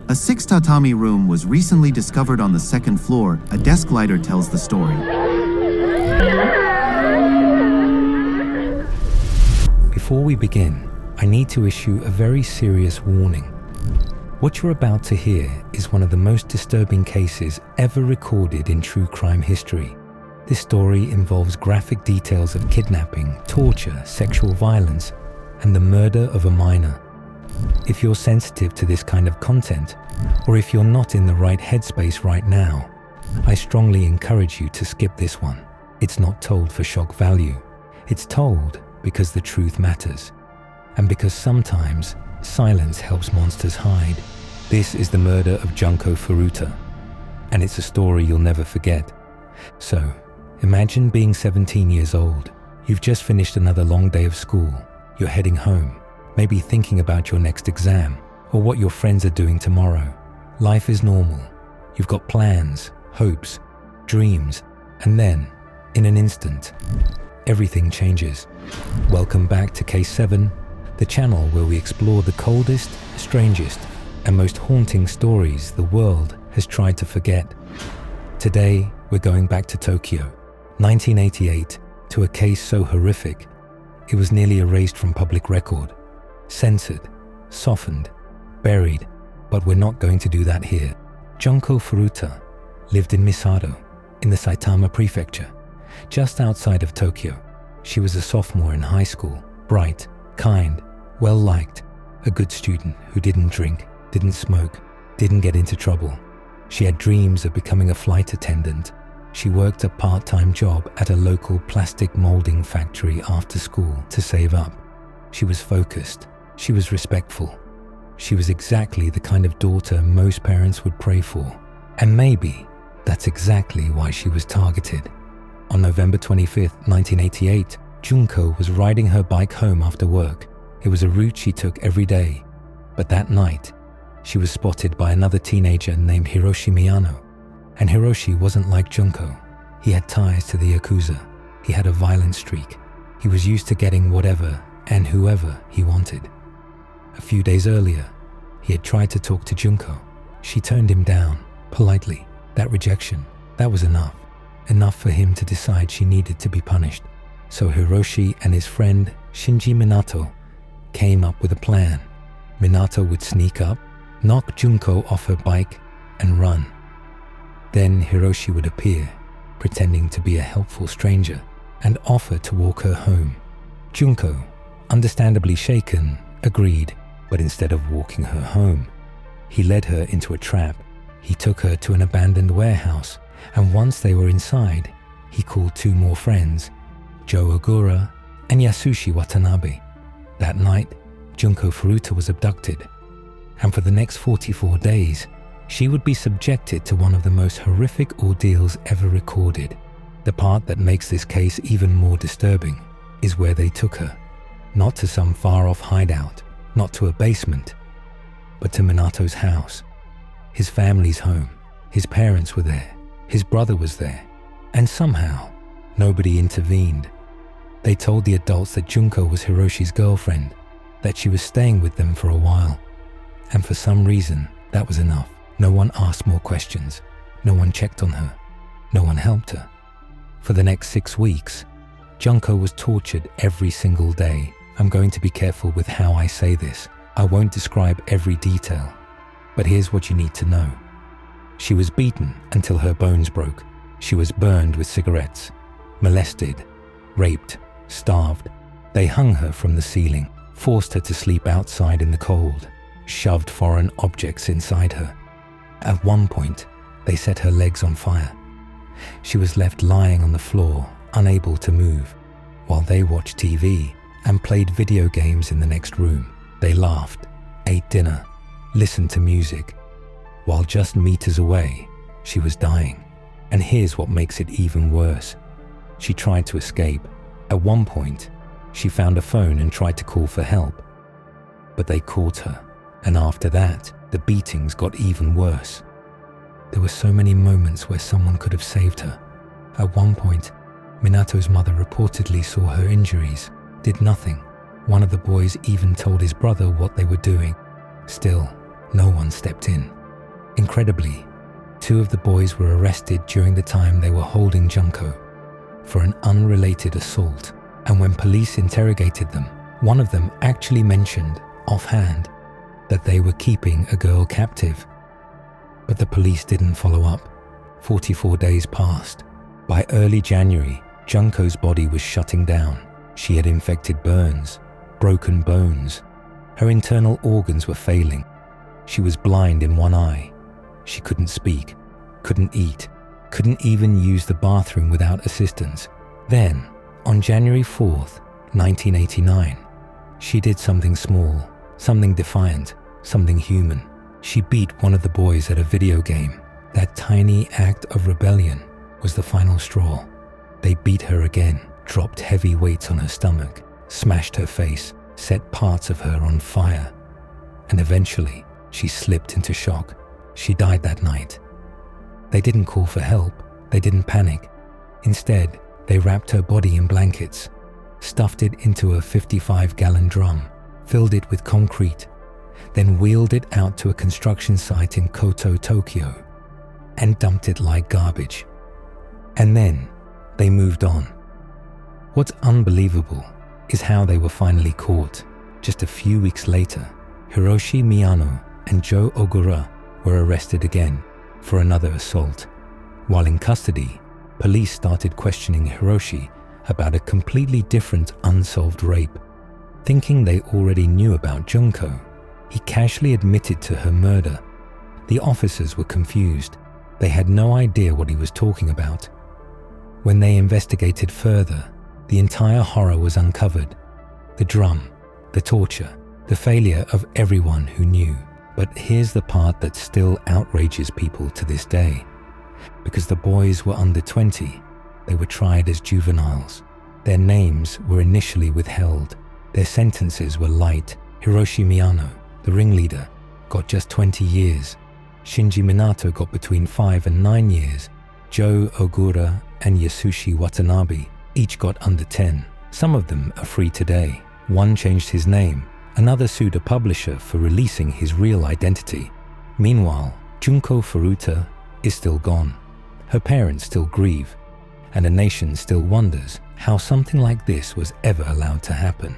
A 6-tatami room was recently discovered on the second floor. A desk lighter tells the story. Before we begin, I need to issue a very serious warning. What you're about to hear is one of the most disturbing cases ever recorded in true crime history. This story involves graphic details of kidnapping, torture, sexual violence, and the murder of a minor. If you're sensitive to this kind of content, or if you're not in the right headspace right now, I strongly encourage you to skip this one. It's not told for shock value. It's told because the truth matters, and because sometimes silence helps monsters hide. This is the murder of Junko Furuta, and it's a story you'll never forget. So, imagine being 17 years old. You've just finished another long day of school. You're heading home, maybe thinking about your next exam or what your friends are doing tomorrow. Life is normal. You've got plans, hopes, dreams, and then, in an instant, everything changes. Welcome back to Case 7, the channel where we explore the coldest, strangest, and most haunting stories the world has tried to forget. Today, we're going back to Tokyo, 1988, to a case so horrific, it was nearly erased from public record. Censored, softened, buried, but we're not going to do that here. Junko Furuta lived in Misato, in the Saitama prefecture, just outside of Tokyo. She was a sophomore in high school, bright, kind, well-liked, a good student who didn't drink, didn't smoke, didn't get into trouble. She had dreams of becoming a flight attendant. She worked a part-time job at a local plastic molding factory after school to save up. She was focused. She was respectful. She was exactly the kind of daughter most parents would pray for. And maybe that's exactly why she was targeted. On November 25th, 1988, Junko was riding her bike home after work. It was a route she took every day. But that night, she was spotted by another teenager named Hiroshi Miyano. And Hiroshi wasn't like Junko. He had ties to the Yakuza. He had a violent streak. He was used to getting whatever and whoever he wanted. A few days earlier, he had tried to talk to Junko. She turned him down, politely. That rejection, that was enough. Enough for him to decide she needed to be punished. So Hiroshi and his friend Shinji Minato came up with a plan. Minato would sneak up, knock Junko off her bike, and run. Then Hiroshi would appear, pretending to be a helpful stranger, and offer to walk her home. Junko, understandably shaken, agreed, but instead of walking her home, he led her into a trap. He took her to an abandoned warehouse, and once they were inside, he called two more friends, Joe Ogura and Yasushi Watanabe. That night, Junko Furuta was abducted, and for the next 44 days, she would be subjected to one of the most horrific ordeals ever recorded. The part that makes this case even more disturbing is where they took her. Not to some far-off hideout, not to a basement, but to Minato's house. His family's home. His parents were there. His brother was there. And somehow, nobody intervened. They told the adults that Junko was Hiroshi's girlfriend, that she was staying with them for a while. And for some reason, that was enough. No one asked more questions. No one checked on her. No one helped her. For the next 6 weeks, Junko was tortured every single day. I'm going to be careful with how I say this. I won't describe every detail, but here's what you need to know. She was beaten until her bones broke. She was burned with cigarettes, molested, raped, starved. They hung her from the ceiling, forced her to sleep outside in the cold, shoved foreign objects inside her. At one point, they set her legs on fire. She was left lying on the floor, unable to move, while they watched TV and played video games in the next room. They laughed, ate dinner, listened to music. While just meters away, she was dying. And here's what makes it even worse. She tried to escape. At one point, she found a phone and tried to call for help. But they caught her. And after that, the beatings got even worse. There were so many moments where someone could have saved her. At one point, Minato's mother reportedly saw her injuries, did nothing. One of the boys even told his brother what they were doing. Still, no one stepped in. Incredibly, 2 of the boys were arrested during the time they were holding Junko for an unrelated assault, and when police interrogated them, one of them actually mentioned, offhand, that they were keeping a girl captive. But the police didn't follow up. 44 days passed. By early January, Junko's body was shutting down. She had infected burns, broken bones. Her internal organs were failing. She was blind in one eye. She couldn't speak, couldn't eat, couldn't even use the bathroom without assistance. Then, on January 4th, 1989, she did something small, something defiant, something human. She beat one of the boys at a video game. That tiny act of rebellion was the final straw. They beat her again, dropped heavy weights on her stomach, smashed her face, set parts of her on fire, and eventually she slipped into shock. She died that night. They didn't call for help. They didn't panic. Instead, they wrapped her body in blankets, stuffed it into a 55-gallon drum, filled it with concrete, then wheeled it out to a construction site in Koto, Tokyo, and dumped it like garbage. And then they moved on. What's unbelievable is how they were finally caught. Just a few weeks later, Hiroshi Miyano and Joe Ogura were arrested again for another assault. While in custody, police started questioning Hiroshi about a completely different unsolved rape. Thinking they already knew about Junko, he casually admitted to her murder. The officers were confused. They had no idea what he was talking about. When they investigated further, the entire horror was uncovered. The drum, the torture, the failure of everyone who knew. But here's the part that still outrages people to this day. Because the boys were under 20, they were tried as juveniles. Their names were initially withheld. Their sentences were light. Hiroshi Miyano, the ringleader, got just 20 years. Shinji Minato got between 5 and 9 years. Joe Ogura and Yasushi Watanabe each got under 10. Some of them are free today. One changed his name. Another sued a publisher for releasing his real identity. Meanwhile, Junko Furuta is still gone. Her parents still grieve, and a nation still wonders how something like this was ever allowed to happen.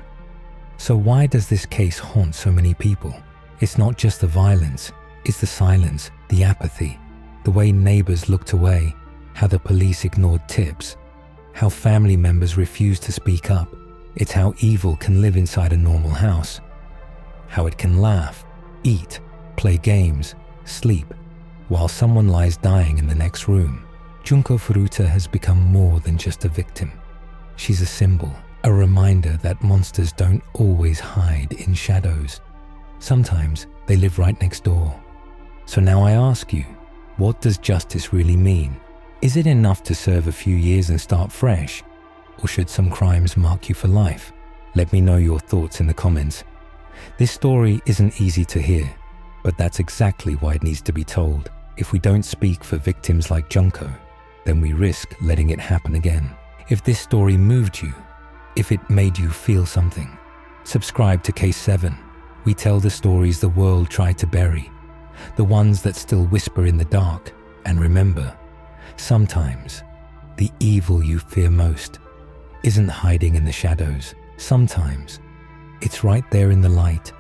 So why does this case haunt so many people? It's not just the violence, it's the silence, the apathy, the way neighbors looked away, how the police ignored tips, how family members refused to speak up. It's how evil can live inside a normal house, how it can laugh, eat, play games, sleep, while someone lies dying in the next room. Junko Furuta has become more than just a victim. She's a symbol, a reminder that monsters don't always hide in shadows. Sometimes they live right next door. So now I ask you, what does justice really mean? Is it enough to serve a few years and start fresh? Or should some crimes mark you for life? Let me know your thoughts in the comments. This story isn't easy to hear, but that's exactly why it needs to be told. If we don't speak for victims like Junko, then we risk letting it happen again. If this story moved you, if it made you feel something, subscribe to Case 7. We tell the stories the world tried to bury, the ones that still whisper in the dark. And remember, sometimes the evil you fear most isn't hiding in the shadows. Sometimes it's right there in the light,